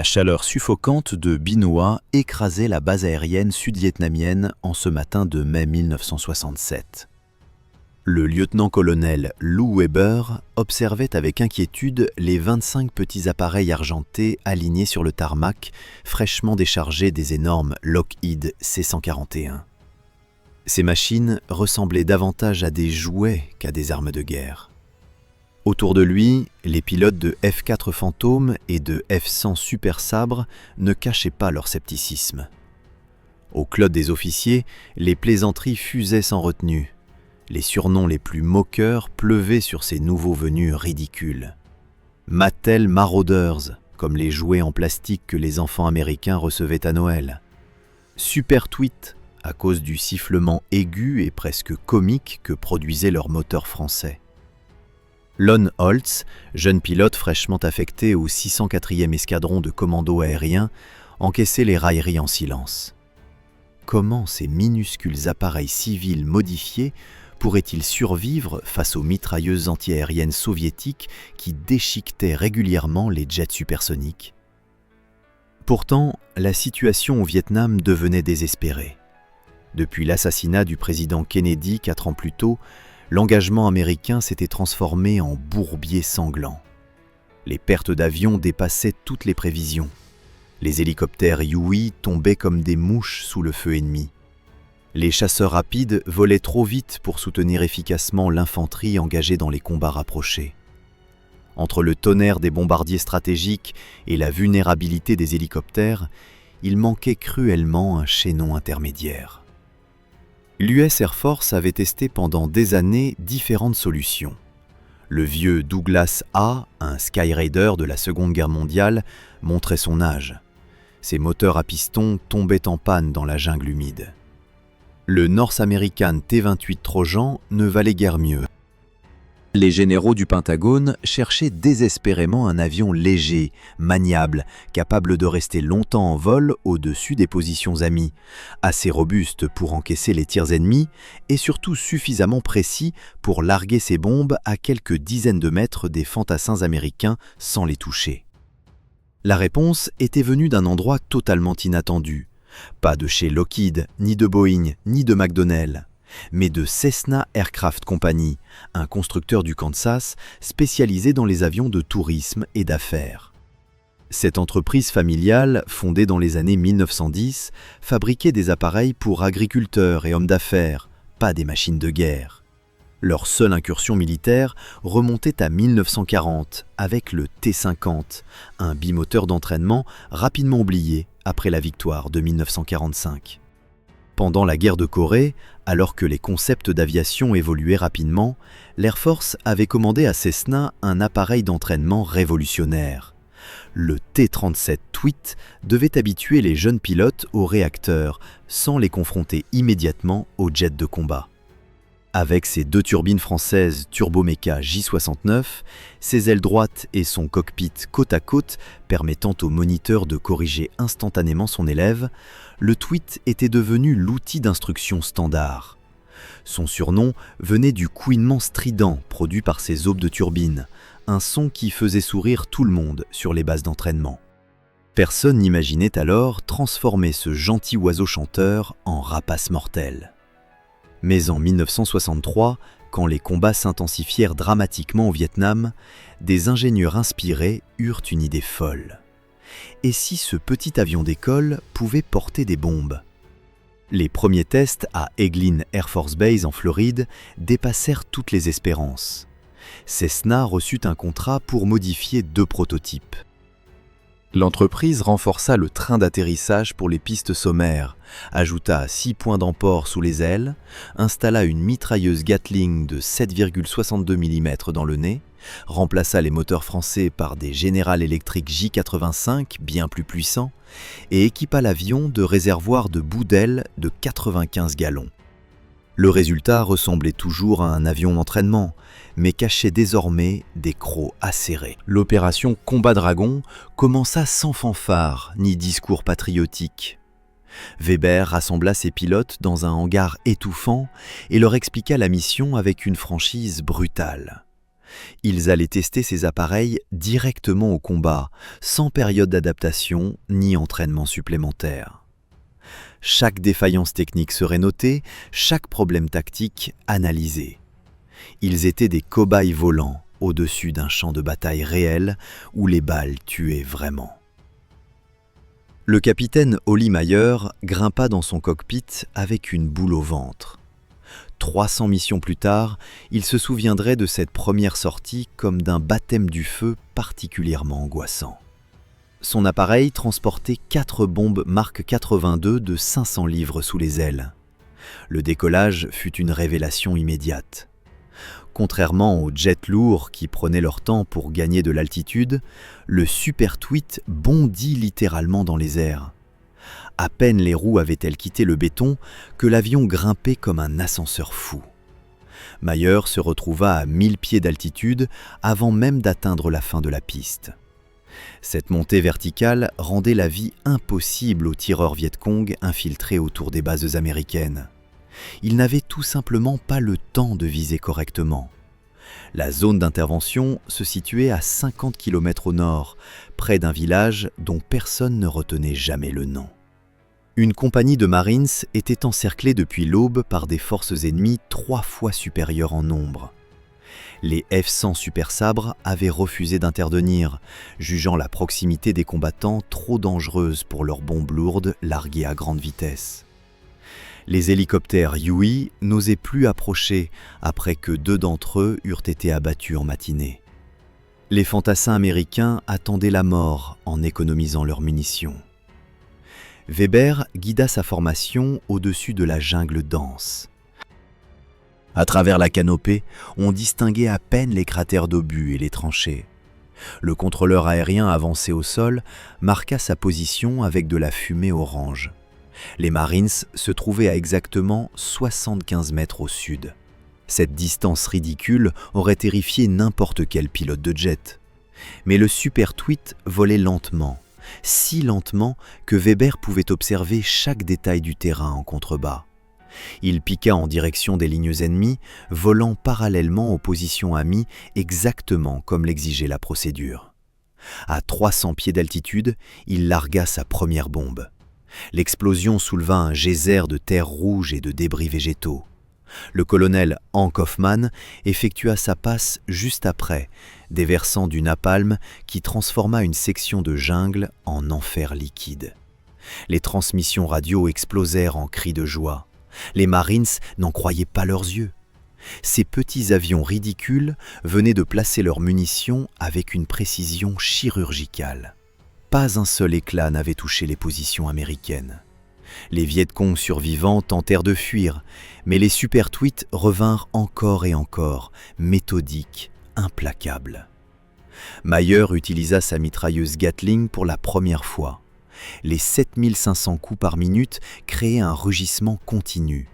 La chaleur suffocante de Binoa écrasait la base aérienne sud-vietnamienne en ce matin de mai 1967. Le lieutenant-colonel Lou Weber observait avec inquiétude les 25 petits appareils argentés alignés sur le tarmac, fraîchement déchargés des énormes Lockheed C-141. Ces machines ressemblaient davantage à des jouets qu'à des armes de guerre. Autour de lui, les pilotes de F-4 Phantom et de F-100 Super Sabre ne cachaient pas leur scepticisme. Au clote des officiers, les plaisanteries fusaient sans retenue. Les surnoms les plus moqueurs pleuvaient sur ces nouveaux venus ridicules. Mattel Marauders, comme les jouets en plastique que les enfants américains recevaient à Noël. Super Tweet, à cause du sifflement aigu et presque comique que produisait leur moteur français. Lon Holtz, jeune pilote fraîchement affecté au 604e escadron de commando aérien, encaissait les railleries en silence. Comment ces minuscules appareils civils modifiés pourraient-ils survivre face aux mitrailleuses antiaériennes soviétiques qui déchiquetaient régulièrement les jets supersoniques? Pourtant, la situation au Vietnam devenait désespérée. Depuis l'assassinat du président Kennedy 4 ans plus tôt, l'engagement américain s'était transformé en bourbier sanglant. Les pertes d'avions dépassaient toutes les prévisions. Les hélicoptères Huey tombaient comme des mouches sous le feu ennemi. Les chasseurs rapides volaient trop vite pour soutenir efficacement l'infanterie engagée dans les combats rapprochés. Entre le tonnerre des bombardiers stratégiques et la vulnérabilité des hélicoptères, il manquait cruellement un chaînon intermédiaire. L'US Air Force avait testé pendant des années différentes solutions. Le vieux Douglas A, un Skyraider de la Seconde Guerre mondiale, montrait son âge. Ses moteurs à piston tombaient en panne dans la jungle humide. Le North American T-28 Trojan ne valait guère mieux. Les généraux du Pentagone cherchaient désespérément un avion léger, maniable, capable de rester longtemps en vol au-dessus des positions amies, assez robuste pour encaisser les tirs ennemis et surtout suffisamment précis pour larguer ses bombes à quelques dizaines de mètres des fantassins américains sans les toucher. La réponse était venue d'un endroit totalement inattendu. Pas de chez Lockheed, ni de Boeing, ni de McDonnell, mais de Cessna Aircraft Company, un constructeur du Kansas spécialisé dans les avions de tourisme et d'affaires. Cette entreprise familiale, fondée dans les années 1910, fabriquait des appareils pour agriculteurs et hommes d'affaires, pas des machines de guerre. Leur seule incursion militaire remontait à 1940 avec le T-50, un bimoteur d'entraînement rapidement oublié après la victoire de 1945. Pendant la guerre de Corée, alors que les concepts d'aviation évoluaient rapidement, l'Air Force avait commandé à Cessna un appareil d'entraînement révolutionnaire. Le T-37 Tweet devait habituer les jeunes pilotes aux réacteurs, sans les confronter immédiatement aux jets de combat. Avec ses 2 turbines françaises Turbomeca J69, ses ailes droites et son cockpit côte à côte permettant au moniteur de corriger instantanément son élève, le Tweet était devenu l'outil d'instruction standard. Son surnom venait du couinement strident produit par ses aubes de turbine, un son qui faisait sourire tout le monde sur les bases d'entraînement. Personne n'imaginait alors transformer ce gentil oiseau chanteur en rapace mortel. Mais en 1963, quand les combats s'intensifièrent dramatiquement au Vietnam, des ingénieurs inspirés eurent une idée folle. Et si ce petit avion d'école pouvait porter des bombes? Les premiers tests à Eglin Air Force Base en Floride dépassèrent toutes les espérances. Cessna reçut un contrat pour modifier 2 prototypes. L'entreprise renforça le train d'atterrissage pour les pistes sommaires, ajouta 6 points d'emport sous les ailes, installa une mitrailleuse Gatling de 7,62 mm dans le nez, remplaça les moteurs français par des General Electric J85 bien plus puissants et équipa l'avion de réservoirs de bout d'aile de 95 gallons. Le résultat ressemblait toujours à un avion d'entraînement, mais cachait désormais des crocs acérés. L'opération Combat Dragon commença sans fanfare ni discours patriotique. Weber rassembla ses pilotes dans un hangar étouffant et leur expliqua la mission avec une franchise brutale. Ils allaient tester ces appareils directement au combat, sans période d'adaptation ni entraînement supplémentaire. Chaque défaillance technique serait notée, chaque problème tactique analysé. Ils étaient des cobayes volants au-dessus d'un champ de bataille réel où les balles tuaient vraiment. Le capitaine Olli Meyer grimpa dans son cockpit avec une boule au ventre. 300 missions plus tard, il se souviendrait de cette première sortie comme d'un baptême du feu particulièrement angoissant. Son appareil transportait 4 bombes Mark 82 de 500 livres sous les ailes. Le décollage fut une révélation immédiate. Contrairement aux jets lourds qui prenaient leur temps pour gagner de l'altitude, le Super Tweet bondit littéralement dans les airs. À peine les roues avaient-elles quitté le béton que l'avion grimpait comme un ascenseur fou. Meyer se retrouva à 1000 pieds d'altitude avant même d'atteindre la fin de la piste. Cette montée verticale rendait la vie impossible aux tireurs Viet-Cong infiltrés autour des bases américaines. Ils n'avaient tout simplement pas le temps de viser correctement. La zone d'intervention se situait à 50 km au nord, près d'un village dont personne ne retenait jamais le nom. Une compagnie de Marines était encerclée depuis l'aube par des forces ennemies 3 fois supérieures en nombre. Les F-100 Super Sabre avaient refusé d'intervenir, jugeant la proximité des combattants trop dangereuse pour leurs bombes lourdes larguées à grande vitesse. Les hélicoptères Huey n'osaient plus approcher après que 2 d'entre eux eurent été abattus en matinée. Les fantassins américains attendaient la mort en économisant leurs munitions. Weber guida sa formation au-dessus de la jungle dense. À travers la canopée, on distinguait à peine les cratères d'obus et les tranchées. Le contrôleur aérien avancé au sol marqua sa position avec de la fumée orange. Les Marines se trouvaient à exactement 75 mètres au sud. Cette distance ridicule aurait terrifié n'importe quel pilote de jet. Mais le Super Tweet volait lentement, si lentement que Weber pouvait observer chaque détail du terrain en contrebas. Il piqua en direction des lignes ennemies, volant parallèlement aux positions amies exactement comme l'exigeait la procédure. À 300 pieds d'altitude, il largua sa première bombe. L'explosion souleva un geyser de terre rouge et de débris végétaux. Le colonel Hank Hoffman effectua sa passe juste après, déversant du napalm qui transforma une section de jungle en enfer liquide. Les transmissions radio explosèrent en cris de joie. Les Marines n'en croyaient pas leurs yeux. Ces petits avions ridicules venaient de placer leurs munitions avec une précision chirurgicale. Pas un seul éclat n'avait touché les positions américaines. Les Viet-Cong survivants tentèrent de fuir, mais les Super Tweets revinrent encore et encore, méthodiques, implacables. Meyer utilisa sa mitrailleuse Gatling pour la première fois. Les 7500 coups par minute créaient un rugissement continu,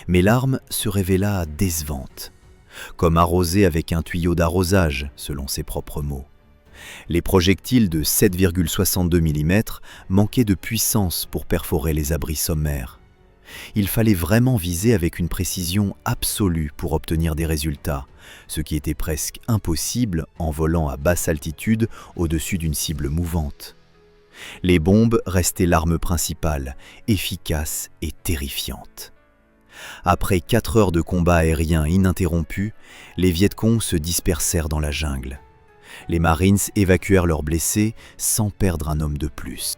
mais l'arme se révéla décevante, comme arrosée avec un tuyau d'arrosage, selon ses propres mots. Les projectiles de 7,62 mm manquaient de puissance pour perforer les abris sommaires. Il fallait vraiment viser avec une précision absolue pour obtenir des résultats, ce qui était presque impossible en volant à basse altitude au-dessus d'une cible mouvante. Les bombes restaient l'arme principale, efficace et terrifiante. Après 4 heures de combat aérien ininterrompu, les Viet-Cong se dispersèrent dans la jungle. Les Marines évacuèrent leurs blessés sans perdre un homme de plus.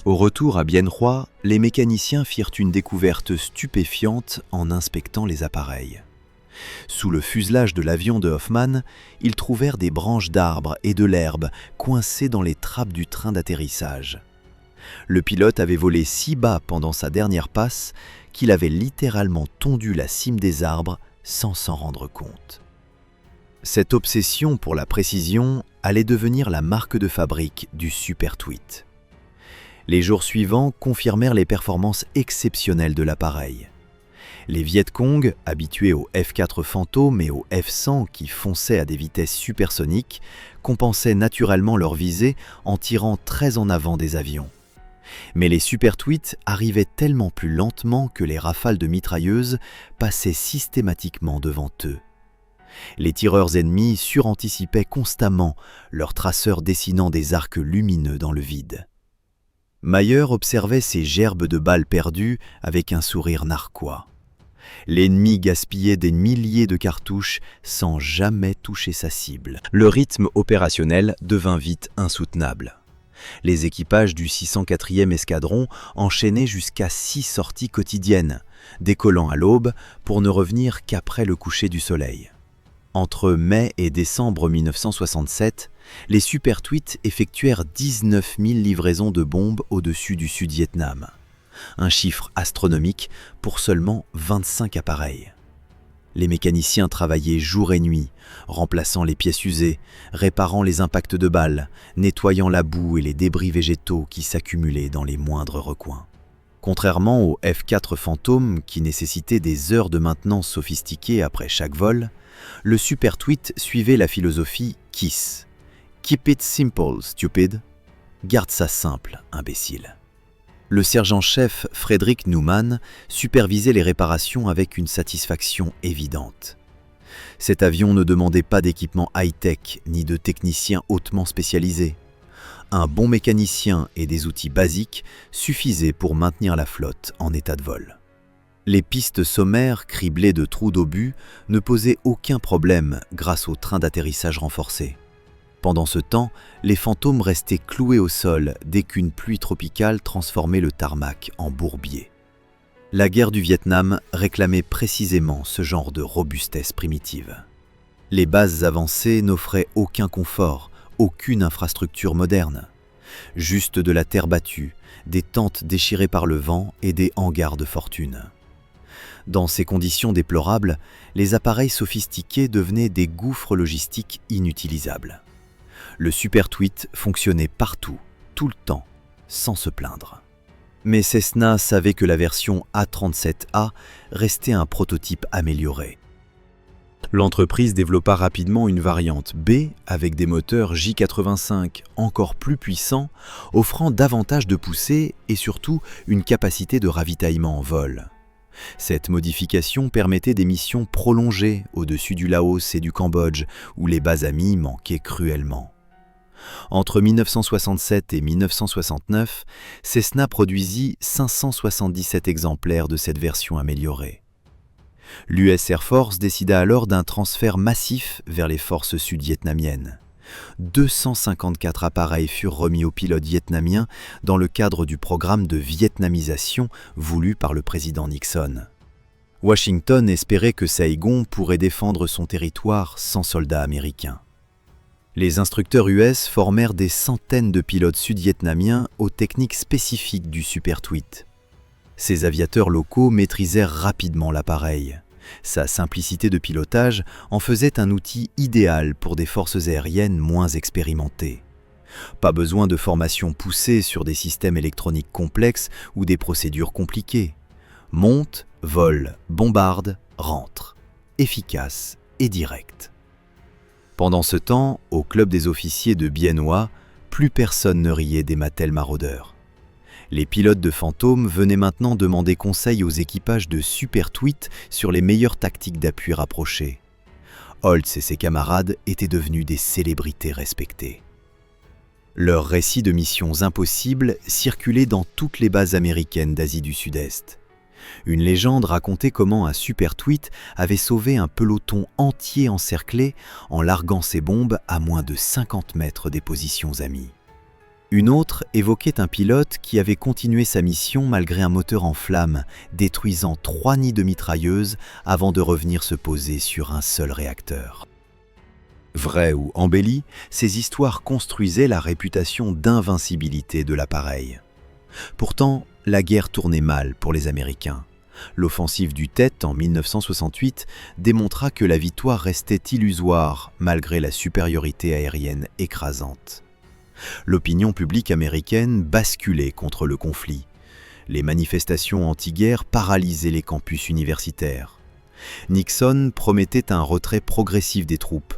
Au retour à Bien Hoa, les mécaniciens firent une découverte stupéfiante en inspectant les appareils. Sous le fuselage de l'avion de Hoffman, ils trouvèrent des branches d'arbres et de l'herbe coincées dans les trappes du train d'atterrissage. Le pilote avait volé si bas pendant sa dernière passe qu'il avait littéralement tondu la cime des arbres sans s'en rendre compte. Cette obsession pour la précision allait devenir la marque de fabrique du Super Tweet. Les jours suivants confirmèrent les performances exceptionnelles de l'appareil. Les Viet-Cong, habitués aux F-4 Phantom et aux F-100 qui fonçaient à des vitesses supersoniques, compensaient naturellement leur visée en tirant très en avant des avions. Mais les Super Tweets arrivaient tellement plus lentement que les rafales de mitrailleuses passaient systématiquement devant eux. Les tireurs ennemis suranticipaient constamment, leurs traceurs dessinant des arcs lumineux dans le vide. Mayer observait ces gerbes de balles perdues avec un sourire narquois. L'ennemi gaspillait des milliers de cartouches sans jamais toucher sa cible. Le rythme opérationnel devint vite insoutenable. Les équipages du 604e escadron enchaînaient jusqu'à 6 sorties quotidiennes, décollant à l'aube pour ne revenir qu'après le coucher du soleil. Entre mai et décembre 1967, les Super Tweet effectuèrent 19 000 livraisons de bombes au-dessus du Sud-Vietnam. Un chiffre astronomique pour seulement 25 appareils. Les mécaniciens travaillaient jour et nuit, remplaçant les pièces usées, réparant les impacts de balles, nettoyant la boue et les débris végétaux qui s'accumulaient dans les moindres recoins. Contrairement au F-4 Phantom qui nécessitait des heures de maintenance sophistiquées après chaque vol, le Super Tweet suivait la philosophie KISS. Keep it simple, stupid. Garde ça simple, imbécile. Le sergent-chef Frederick Newman supervisait les réparations avec une satisfaction évidente. Cet avion ne demandait pas d'équipement high-tech ni de techniciens hautement spécialisés. Un bon mécanicien et des outils basiques suffisaient pour maintenir la flotte en état de vol. Les pistes sommaires criblées de trous d'obus ne posaient aucun problème grâce au train d'atterrissage renforcé. Pendant ce temps, les fantômes restaient cloués au sol dès qu'une pluie tropicale transformait le tarmac en bourbier. La guerre du Vietnam réclamait précisément ce genre de robustesse primitive. Les bases avancées n'offraient aucun confort, aucune infrastructure moderne. Juste de la terre battue, des tentes déchirées par le vent et des hangars de fortune. Dans ces conditions déplorables, les appareils sophistiqués devenaient des gouffres logistiques inutilisables. Le Super Tweet fonctionnait partout, tout le temps, sans se plaindre. Mais Cessna savait que la version A37A restait un prototype amélioré. L'entreprise développa rapidement une variante B avec des moteurs J85 encore plus puissants, offrant davantage de poussée et surtout une capacité de ravitaillement en vol. Cette modification permettait des missions prolongées au-dessus du Laos et du Cambodge, où les bases amies manquaient cruellement. Entre 1967 et 1969, Cessna produisit 577 exemplaires de cette version améliorée. L'US Air Force décida alors d'un transfert massif vers les forces sud-vietnamiennes. 254 appareils furent remis aux pilotes vietnamiens dans le cadre du programme de vietnamisation voulu par le président Nixon. Washington espérait que Saigon pourrait défendre son territoire sans soldats américains. Les instructeurs US formèrent des centaines de pilotes sud-vietnamiens aux techniques spécifiques du Super Tweet. Ces aviateurs locaux maîtrisèrent rapidement l'appareil. Sa simplicité de pilotage en faisait un outil idéal pour des forces aériennes moins expérimentées. Pas besoin de formation poussée sur des systèmes électroniques complexes ou des procédures compliquées. Monte, vole, bombarde, rentre. Efficace et direct. Pendant ce temps, au club des officiers de Bien Hoa, plus personne ne riait des Mattel maraudeurs. Les pilotes de fantômes venaient maintenant demander conseil aux équipages de Super Tweet sur les meilleures tactiques d'appui rapprochées. Holtz et ses camarades étaient devenus des célébrités respectées. Leurs récits de missions impossibles circulaient dans toutes les bases américaines d'Asie du Sud-Est. Une légende racontait comment un Super Tweet avait sauvé un peloton entier encerclé en larguant ses bombes à moins de 50 mètres des positions amies. Une autre évoquait un pilote qui avait continué sa mission malgré un moteur en flammes, détruisant 3 nids de mitrailleuses avant de revenir se poser sur un seul réacteur. Vraies ou embellies, ces histoires construisaient la réputation d'invincibilité de l'appareil. Pourtant, la guerre tournait mal pour les Américains. L'offensive du Tet en 1968 démontra que la victoire restait illusoire malgré la supériorité aérienne écrasante. L'opinion publique américaine basculait contre le conflit. Les manifestations anti-guerre paralysaient les campus universitaires. Nixon promettait un retrait progressif des troupes.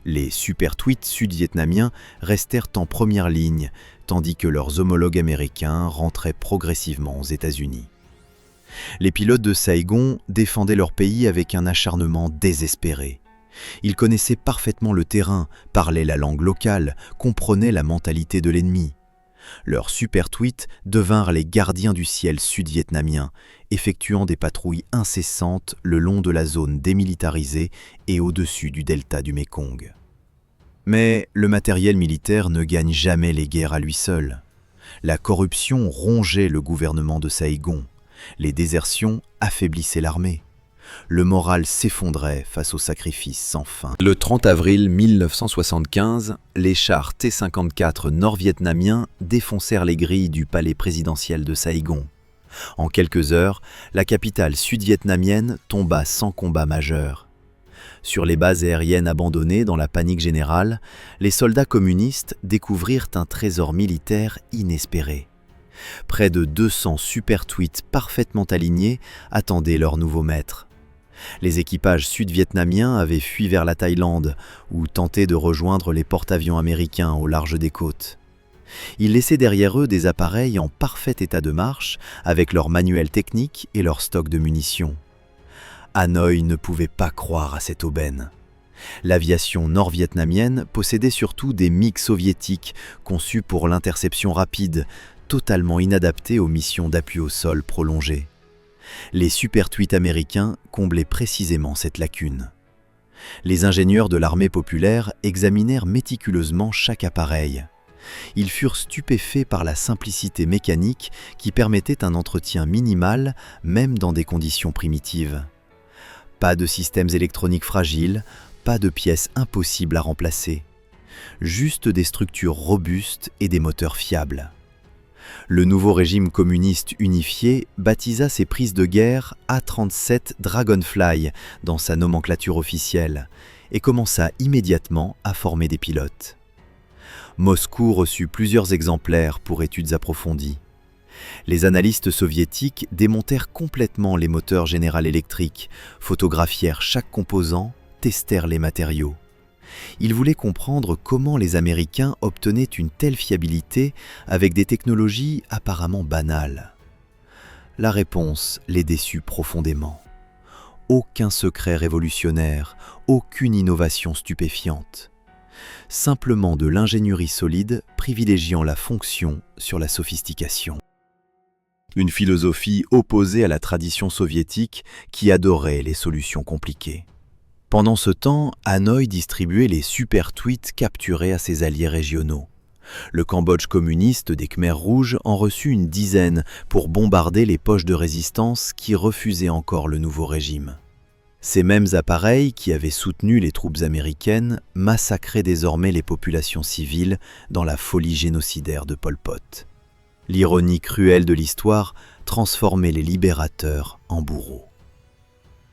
Les Super Tweets sud-vietnamiens restèrent en première ligne, tandis que leurs homologues américains rentraient progressivement aux États-Unis. Les pilotes de Saigon défendaient leur pays avec un acharnement désespéré. Ils connaissaient parfaitement le terrain, parlaient la langue locale, comprenaient la mentalité de l'ennemi. Leurs super tweets devinrent les gardiens du ciel sud-vietnamien, effectuant des patrouilles incessantes le long de la zone démilitarisée et au-dessus du delta du Mékong. Mais le matériel militaire ne gagne jamais les guerres à lui seul. La corruption rongeait le gouvernement de Saïgon, les désertions affaiblissaient l'armée. Le moral s'effondrait face aux sacrifices sans fin. Le 30 avril 1975, les chars T-54 nord-vietnamiens défoncèrent les grilles du palais présidentiel de Saïgon. En quelques heures, la capitale sud-vietnamienne tomba sans combat majeur. Sur les bases aériennes abandonnées dans la panique générale, les soldats communistes découvrirent un trésor militaire inespéré. Près de 200 super tweets parfaitement alignés attendaient leur nouveau maître. Les équipages sud-vietnamiens avaient fui vers la Thaïlande ou tenté de rejoindre les porte-avions américains au large des côtes. Ils laissaient derrière eux des appareils en parfait état de marche avec leurs manuels techniques et leurs stocks de munitions. Hanoï ne pouvait pas croire à cette aubaine. L'aviation nord-vietnamienne possédait surtout des MiG soviétiques conçus pour l'interception rapide, totalement inadaptés aux missions d'appui au sol prolongées. Les super tweets américains comblaient précisément cette lacune. Les ingénieurs de l'armée populaire examinèrent méticuleusement chaque appareil. Ils furent stupéfaits par la simplicité mécanique qui permettait un entretien minimal, même dans des conditions primitives. Pas de systèmes électroniques fragiles, pas de pièces impossibles à remplacer. Juste des structures robustes et des moteurs fiables. Le nouveau régime communiste unifié baptisa ses prises de guerre A-37 Dragonfly dans sa nomenclature officielle et commença immédiatement à former des pilotes. Moscou reçut plusieurs exemplaires pour études approfondies. Les analystes soviétiques démontèrent complètement les moteurs General Electric, photographièrent chaque composant, testèrent les matériaux. Ils voulaient comprendre comment les Américains obtenaient une telle fiabilité avec des technologies apparemment banales. La réponse les déçut profondément. Aucun secret révolutionnaire, aucune innovation stupéfiante. Simplement de l'ingénierie solide privilégiant la fonction sur la sophistication. Une philosophie opposée à la tradition soviétique qui adorait les solutions compliquées. Pendant ce temps, Hanoï distribuait les super tweets capturés à ses alliés régionaux. Le Cambodge communiste des Khmers rouges en reçut une dizaine pour bombarder les poches de résistance qui refusaient encore le nouveau régime. Ces mêmes appareils qui avaient soutenu les troupes américaines massacraient désormais les populations civiles dans la folie génocidaire de Pol Pot. L'ironie cruelle de l'histoire transformait les libérateurs en bourreaux.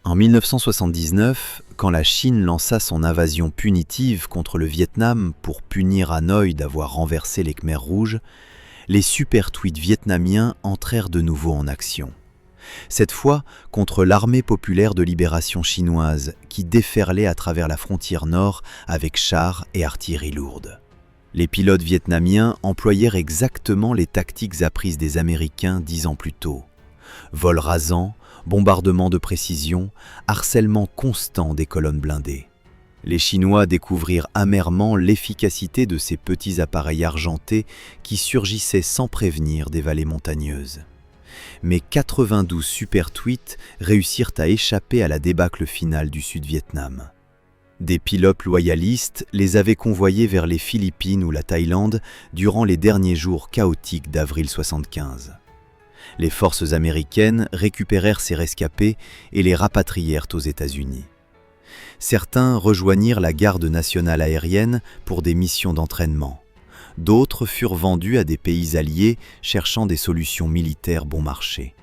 En 1979, quand la Chine lança son invasion punitive contre le Vietnam pour punir Hanoï d'avoir renversé les Khmers rouges, les super tweets vietnamiens entrèrent de nouveau en action. Cette fois contre l'armée populaire de libération chinoise qui déferlait à travers la frontière nord avec chars et artillerie lourde. Les pilotes vietnamiens employèrent exactement les tactiques apprises des Américains 10 ans plus tôt. Vol rasant, bombardement de précision, harcèlement constant des colonnes blindées. Les Chinois découvrirent amèrement l'efficacité de ces petits appareils argentés qui surgissaient sans prévenir des vallées montagneuses. Mais 92 super tweets réussirent à échapper à la débâcle finale du Sud-Vietnam. Des pilotes loyalistes les avaient convoyés vers les Philippines ou la Thaïlande durant les derniers jours chaotiques d'avril 1975. Les forces américaines récupérèrent ces rescapés et les rapatrièrent aux États-Unis. Certains rejoignirent la garde nationale aérienne pour des missions d'entraînement. D'autres furent vendus à des pays alliés cherchant des solutions militaires bon marché.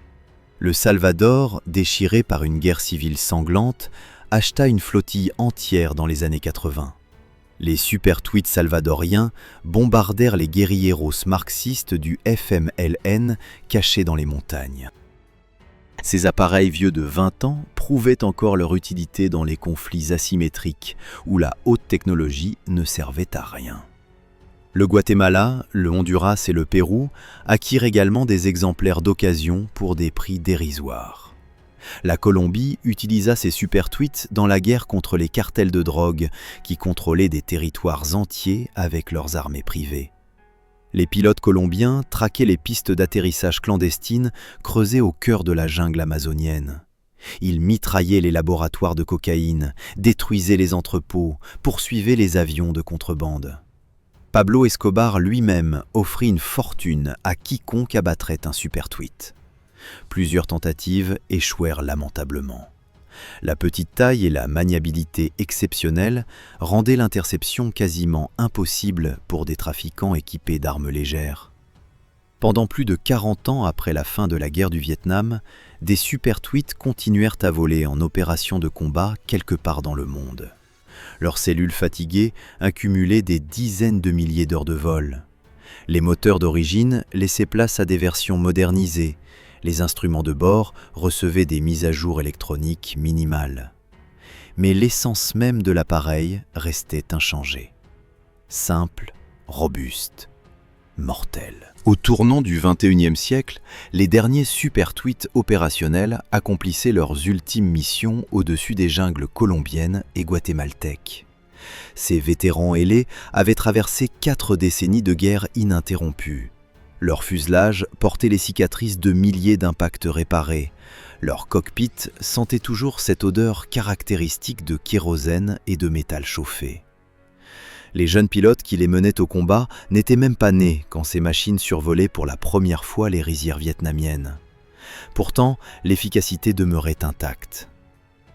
Le Salvador, déchiré par une guerre civile sanglante, acheta une flottille entière dans les années 80. Les super tweets salvadoriens bombardèrent les guérilleros marxistes du FMLN cachés dans les montagnes. Ces appareils vieux de 20 ans prouvaient encore leur utilité dans les conflits asymétriques où la haute technologie ne servait à rien. Le Guatemala, le Honduras et le Pérou acquirent également des exemplaires d'occasion pour des prix dérisoires. La Colombie utilisa ces super tweets dans la guerre contre les cartels de drogue qui contrôlaient des territoires entiers avec leurs armées privées. Les pilotes colombiens traquaient les pistes d'atterrissage clandestines creusées au cœur de la jungle amazonienne. Ils mitraillaient les laboratoires de cocaïne, détruisaient les entrepôts, poursuivaient les avions de contrebande. Pablo Escobar lui-même offrit une fortune à quiconque abattrait un super tweet. Plusieurs tentatives échouèrent lamentablement. La petite taille et la maniabilité exceptionnelle rendaient l'interception quasiment impossible pour des trafiquants équipés d'armes légères. Pendant plus de 40 ans après la fin de la guerre du Vietnam, des super tweets continuèrent à voler en opération de combat quelque part dans le monde. Leurs cellules fatiguées accumulaient des dizaines de milliers d'heures de vol. Les moteurs d'origine laissaient place à des versions modernisées. Les instruments de bord recevaient des mises à jour électroniques minimales. Mais l'essence même de l'appareil restait inchangée. Simple, robuste, mortel. Au tournant du XXIe siècle, les derniers super tweets opérationnels accomplissaient leurs ultimes missions au-dessus des jungles colombiennes et guatémaltèques. Ces vétérans ailés avaient traversé 4 décennies de guerre ininterrompue. Leur fuselage portait les cicatrices de milliers d'impacts réparés. Leur cockpit sentait toujours cette odeur caractéristique de kérosène et de métal chauffé. Les jeunes pilotes qui les menaient au combat n'étaient même pas nés quand ces machines survolaient pour la première fois les rizières vietnamiennes. Pourtant, l'efficacité demeurait intacte.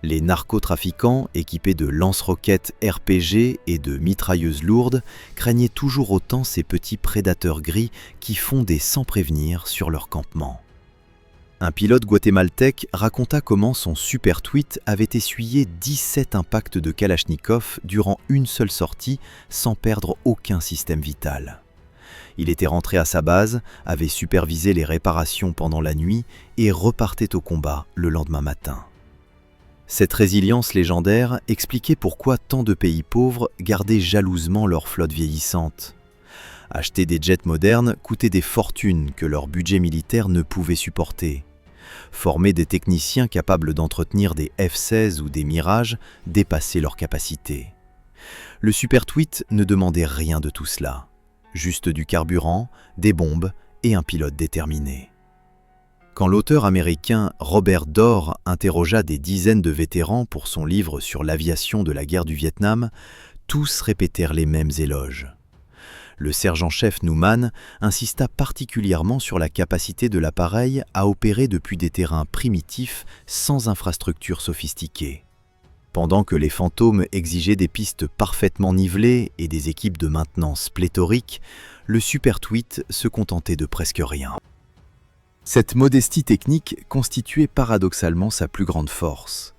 Les narcotrafiquants, équipés de lance-roquettes RPG et de mitrailleuses lourdes, craignaient toujours autant ces petits prédateurs gris qui fondaient sans prévenir sur leur campement. Un pilote guatémaltèque raconta comment son super tweet avait essuyé 17 impacts de Kalachnikov durant une seule sortie sans perdre aucun système vital. Il était rentré à sa base, avait supervisé les réparations pendant la nuit et repartait au combat le lendemain matin. Cette résilience légendaire expliquait pourquoi tant de pays pauvres gardaient jalousement leur flotte vieillissante. Acheter des jets modernes coûtait des fortunes que leur budget militaire ne pouvait supporter. Former des techniciens capables d'entretenir des F-16 ou des Mirage dépassait leurs capacités. Le super tweet ne demandait rien de tout cela, juste du carburant, des bombes et un pilote déterminé. Quand l'auteur américain Robert Dorr interrogea des dizaines de vétérans pour son livre sur l'aviation de la guerre du Vietnam, tous répétèrent les mêmes éloges. Le sergent-chef Newman insista particulièrement sur la capacité de l'appareil à opérer depuis des terrains primitifs sans infrastructures sophistiquées. Pendant que les fantômes exigeaient des pistes parfaitement nivelées et des équipes de maintenance pléthoriques, le super tweet se contentait de presque rien. Cette modestie technique constituait paradoxalement sa plus grande force.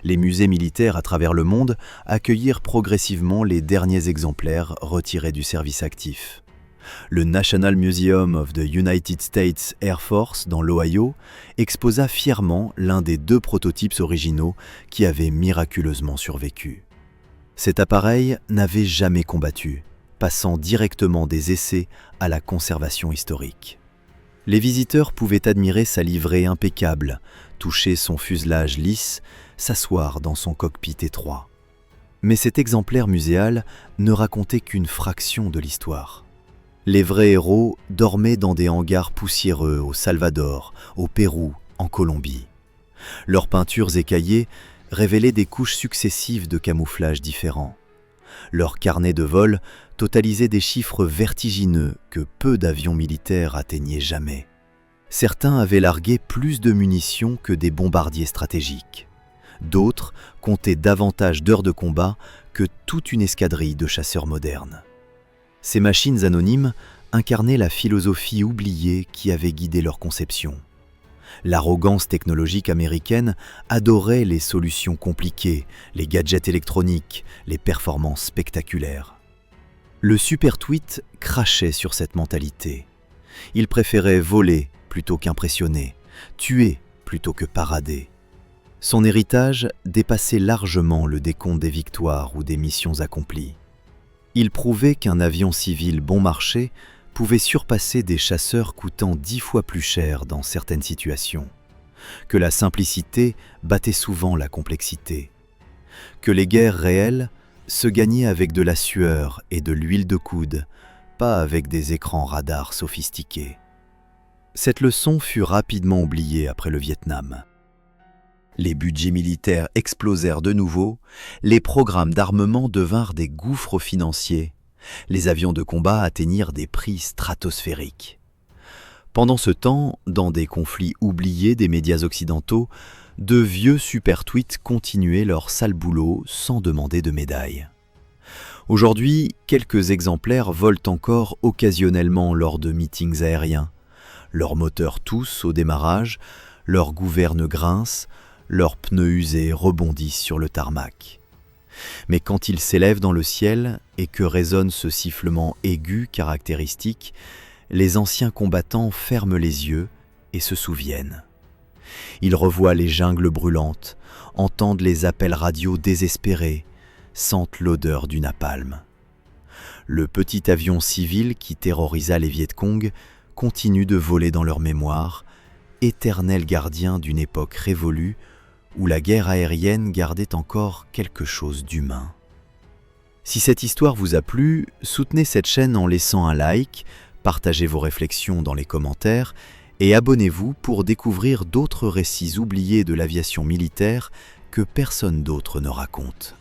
Les musées militaires à travers le monde accueillirent progressivement les derniers exemplaires retirés du service actif. Le National Museum of the United States Air Force dans l'Ohio exposa fièrement l'un des 2 prototypes originaux qui avaient miraculeusement survécu. Cet appareil n'avait jamais combattu, passant directement des essais à la conservation historique. Les visiteurs pouvaient admirer sa livrée impeccable, toucher son fuselage lisse, s'asseoir dans son cockpit étroit. Mais cet exemplaire muséal ne racontait qu'une fraction de l'histoire. Les vrais héros dormaient dans des hangars poussiéreux au Salvador, au Pérou, en Colombie. Leurs peintures écaillées révélaient des couches successives de camouflage différents. Leurs carnets de vol totalisaient des chiffres vertigineux que peu d'avions militaires atteignaient jamais. Certains avaient largué plus de munitions que des bombardiers stratégiques. D'autres comptaient davantage d'heures de combat que toute une escadrille de chasseurs modernes. Ces machines anonymes incarnaient la philosophie oubliée qui avait guidé leur conception. L'arrogance technologique américaine adorait les solutions compliquées, les gadgets électroniques, les performances spectaculaires. Le super tweet crachait sur cette mentalité. Il préférait voler plutôt qu'impressionner, tuer plutôt que parader. Son héritage dépassait largement le décompte des victoires ou des missions accomplies. Il prouvait qu'un avion civil bon marché pouvait surpasser des chasseurs coûtant 10 fois plus cher dans certaines situations. que la simplicité battait souvent la complexité, que les guerres réelles se gagnaient avec de la sueur et de l'huile de coude, pas avec des écrans radars sophistiqués. Cette leçon fut rapidement oubliée après le Vietnam. Les budgets militaires explosèrent de nouveau, les programmes d'armement devinrent des gouffres financiers, les avions de combat atteignirent des prix stratosphériques. Pendant ce temps, dans des conflits oubliés des médias occidentaux, de vieux super-tweets continuaient leur sale boulot sans demander de médaille. Aujourd'hui, quelques exemplaires volent encore occasionnellement lors de meetings aériens. Leurs moteurs toussent au démarrage, leurs gouvernes grincent, leurs pneus usés rebondissent sur le tarmac. Mais quand ils s'élèvent dans le ciel et que résonne ce sifflement aigu caractéristique, les anciens combattants ferment les yeux et se souviennent. Ils revoient les jungles brûlantes, entendent les appels radio désespérés, sentent l'odeur du napalm. Le petit avion civil qui terrorisa les Viet Cong continue de voler dans leur mémoire, éternel gardien d'une époque révolue où la guerre aérienne gardait encore quelque chose d'humain. Si cette histoire vous a plu, soutenez cette chaîne en laissant un like, partagez vos réflexions dans les commentaires et abonnez-vous pour découvrir d'autres récits oubliés de l'aviation militaire que personne d'autre ne raconte.